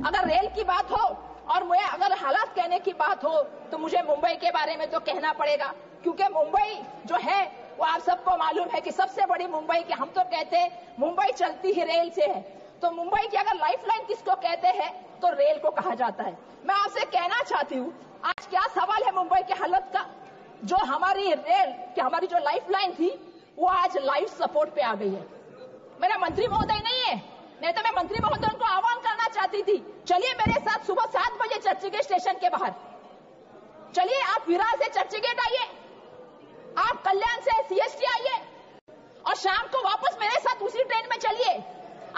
अगर रेल की बात हो और मुझे अगर हालात कहने की बात हो तो मुझे मुंबई के बारे में तो कहना पड़ेगा, क्योंकि मुंबई जो है वो आप सबको मालूम है कि सबसे बड़ी मुंबई की, हम तो कहते हैं मुंबई चलती ही रेल से है, तो मुंबई की अगर लाइफलाइन किसको कहते हैं तो रेल को कहा जाता है। मैं आपसे कहना चाहती हूँ, आज क्या सवाल है मुंबई की हालत का, जो हमारी रेल की हमारी जो लाइफलाइन थी वो आज लाइफ सपोर्ट पे आ गई है। मेरा मंत्री महोदय नहीं है, नहीं तो मैं मंत्री महोदय को आह्वान करना चाहती थी, चलिए मेरे साथ सुबह 7 बजे चर्चगेट स्टेशन के बाहर, चलिए आप विरार से चर्चगेट आइए, आप कल्याण से सीएसटी आइए और शाम को वापस मेरे साथ उसी ट्रेन में चलिए।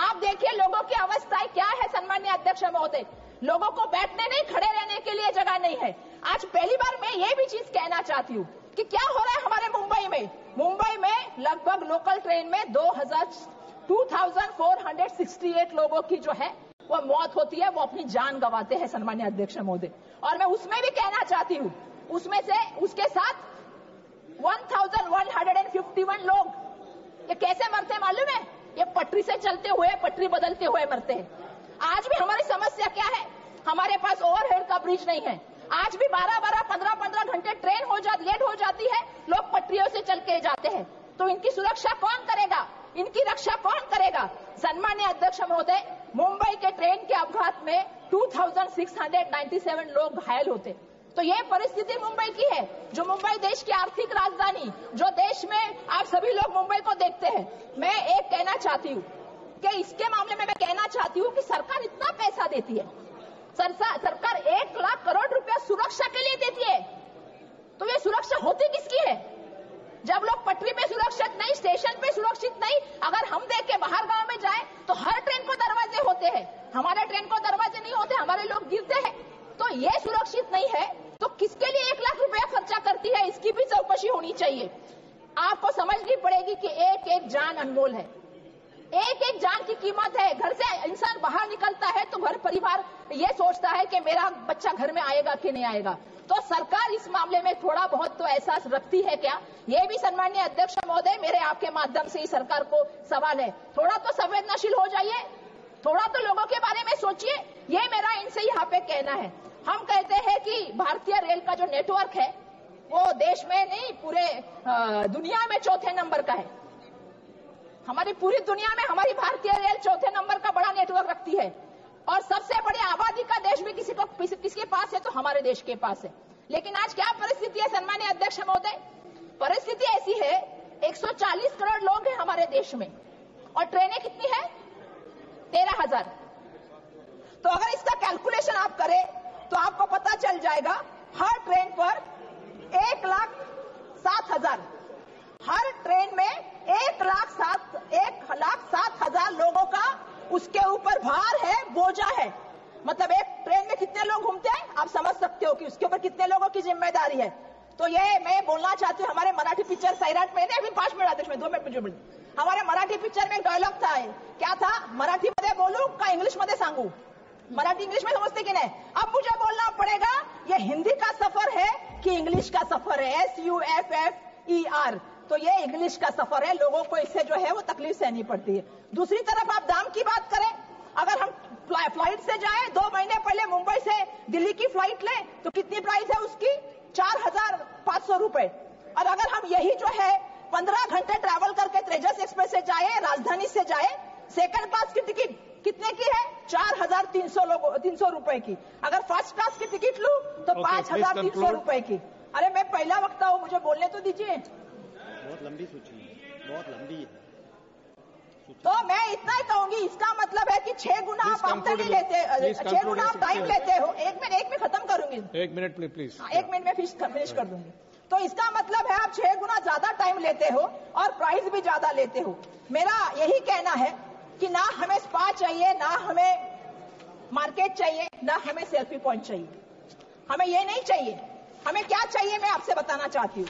आप देखिए लोगों की अवस्था क्या है। सम्माननीय अध्यक्ष महोदय, लोगों को बैठने नहीं, खड़े रहने के लिए जगह नहीं है। आज पहली बार मैं ये भी चीज कहना चाहती हूँ कि क्या हो रहा है हमारे मुंबई में। मुंबई में लगभग लोकल ट्रेन में 2468 लोगों की जो है वो मौत होती है, वो अपनी जान गंवाते हैं सम्माननीय अध्यक्ष महोदय। और मैं उसमें भी कहना चाहती हूँ, उसमें से उसके साथ 1151 लोग ये कैसे मरते हैं मालूम है? ये पटरी से चलते हुए, पटरी बदलते हुए मरते हैं। आज भी हमारी समस्या क्या है? हमारे पास ओवरहेड का ब्रिज नहीं है। आज भी 12-12, 15-15 घंटे ट्रेन लेट हो जाती है, लोग पटरियों से चल के जाते हैं। तो इनकी सुरक्षा कौन करेगा? इनकी रक्षा कौन करेगा? सम्माननीय अध्यक्ष महोदय, मुंबई के ट्रेन के अपघात में 2697 लोग घायल होते। तो ये परिस्थिति मुंबई की है, जो मुंबई देश की आर्थिक राजधानी, जो देश में आप सभी लोग मुंबई को देखते हैं। मैं एक कहना चाहती हूँ कि इसके मामले में मैं कहना चाहती हूँ कि सरकार इतना पैसा देती है, सरकार 1 लाख करोड़ रुपया सुरक्षा के लिए देती है, तो ये सुरक्षा होती किसकी है? जब लोग पटरी पे सुरक्षित नहीं, स्टेशन पे सुरक्षित नहीं, अगर हम देख के बाहर गांव में जाए तो हर ट्रेन को दरवाजे होते हैं, हमारे ट्रेन को दरवाजे नहीं होते, हमारे लोग गिरते हैं। तो ये सुरक्षित नहीं है तो किसके लिए 1 लाख रुपया खर्चा करती है? इसकी भी चौकसी होनी चाहिए। आपको समझनी पड़ेगी कि एक एक जान अनमोल है, एक एक जान की कीमत है। घर से इंसान बाहर निकलता है तो घर परिवार ये सोचता है कि मेरा बच्चा घर में आएगा कि नहीं आएगा। तो सरकार इस मामले में थोड़ा बहुत तो एहसास रखती है क्या? ये भी सम्माननीय अध्यक्ष महोदय, मेरे आपके माध्यम से ही सरकार को सवाल है, थोड़ा तो संवेदनशील हो जाइए, थोड़ा तो लोगों के बारे में सोचिए। ये मेरा इनसे यहाँ पे कहना है। हम कहते हैं कि भारतीय रेल का जो नेटवर्क है वो देश में नहीं, पूरे दुनिया में 4थे नंबर का है। हमारी पूरी दुनिया में हमारी भारतीय रेल 4थे नंबर का बड़ा नेटवर्क रखती है, और सबसे बड़ी आबादी का देश भी किसके पास है तो हमारे देश के पास है। लेकिन आज क्या परिस्थिति है सम्माननीय अध्यक्ष महोदय? परिस्थिति ऐसी है, 140 करोड़ लोग हैं हमारे देश में और ट्रेनें कितनी है? 13,000। तो अगर इसका कैलकुलेशन आप करें तो आपको पता चल जाएगा, हर ट्रेन पर 1,07,000, हर ट्रेन में 1,07,000 लोगों का उसके ऊपर भार है, बोझा है। मतलब एक ट्रेन में कितने लोग घूमते हैं आप समझ सकते हो कि उसके ऊपर कितने लोगों की जिम्मेदारी है। तो ये मैं बोलना चाहती हूँ, हमारे मराठी पिक्चर सैराट में, अभी 5 मिनट आते, 2 मिनिट मुझे, हमारे मराठी पिक्चर में एक डायलॉग था, क्या था? मराठी मध्ये बोलू का इंग्लिश मध्ये सांगू? मराठी इंग्लिश में समझते कि नहीं? अब मुझे बोलना पड़ेगा, ये हिंदी का सफर है कि इंग्लिश का सफर है? SUFFER। तो ये इंग्लिश का सफर है, लोगों को इससे जो है वो तकलीफ सहनी पड़ती है। दूसरी तरफ आप दाम की बात करें, अगर हम फ्लाइट से जाए, 2 महीने पहले मुंबई से दिल्ली की फ्लाइट लें तो कितनी प्राइस है उसकी? 4,500 रुपए। और अगर हम यही जो है 15 घंटे ट्रैवल करके तेजस एक्सप्रेस से जाए, राजधानी से जाए, सेकंड क्लास की टिकट कितने की है? 4,300 रुपए की। अगर फर्स्ट क्लास की टिकट लूं तो 5,300 रुपए की। अरे मैं पहला वक्ता हूं, मुझे बोलने तो दीजिए। बहुत लंबी सूची है, बहुत लंबी है। तो मैं इतना ही कहूंगी, इसका मतलब है कि 6 गुना आप हफ्ते नहीं लेते, 6 गुना आप टाइम लेते हो। एक मिनट खत्म करूंगी, 1 मिनट प्लीज। 1 मिनट में फिनिश कर दूंगी। तो इसका मतलब है आप 6 गुना ज्यादा टाइम लेते हो और प्राइस भी ज्यादा लेते हो। मेरा यही कहना है कि ना हमें स्पा चाहिए, ना हमें मार्केट चाहिए, ना हमें सेल्फी पॉइंट चाहिए। हमें ये नहीं चाहिए। हमें क्या चाहिए मैं आपसे बताना चाहती हूँ।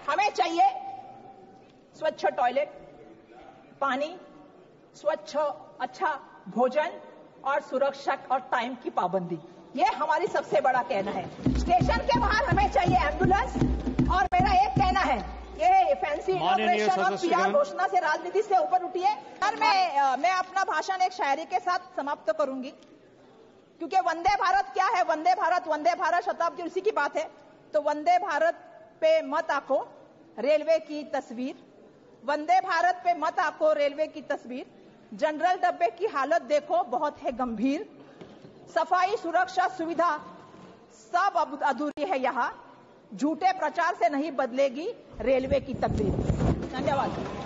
हमें चाहिए स्वच्छ टॉयलेट, पानी, स्वच्छ अच्छा भोजन और सुरक्षा और टाइम की पाबंदी। ये हमारी सबसे बड़ा कहना है। स्टेशन के बाहर हमें चाहिए एम्बुलेंस। और मेरा एक कहना है, ये फैंसी इनॉग्रेशन और PR घोषणा से राजनीति से ऊपर उठी है। और मैं अपना भाषण एक शायरी के साथ समाप्त करूंगी। क्योंकि वंदे भारत क्या है, वंदे भारत शताब्दी इसी की बात है। तो वंदे भारत पे मत आंको रेलवे की तस्वीर, वंदे भारत पे मत आंको रेलवे की तस्वीर। जनरल डब्बे की हालत देखो बहुत है गंभीर, सफाई सुरक्षा सुविधा सब अधूरी है यहाँ, झूठे प्रचार से नहीं बदलेगी रेलवे की तकदीर। धन्यवाद।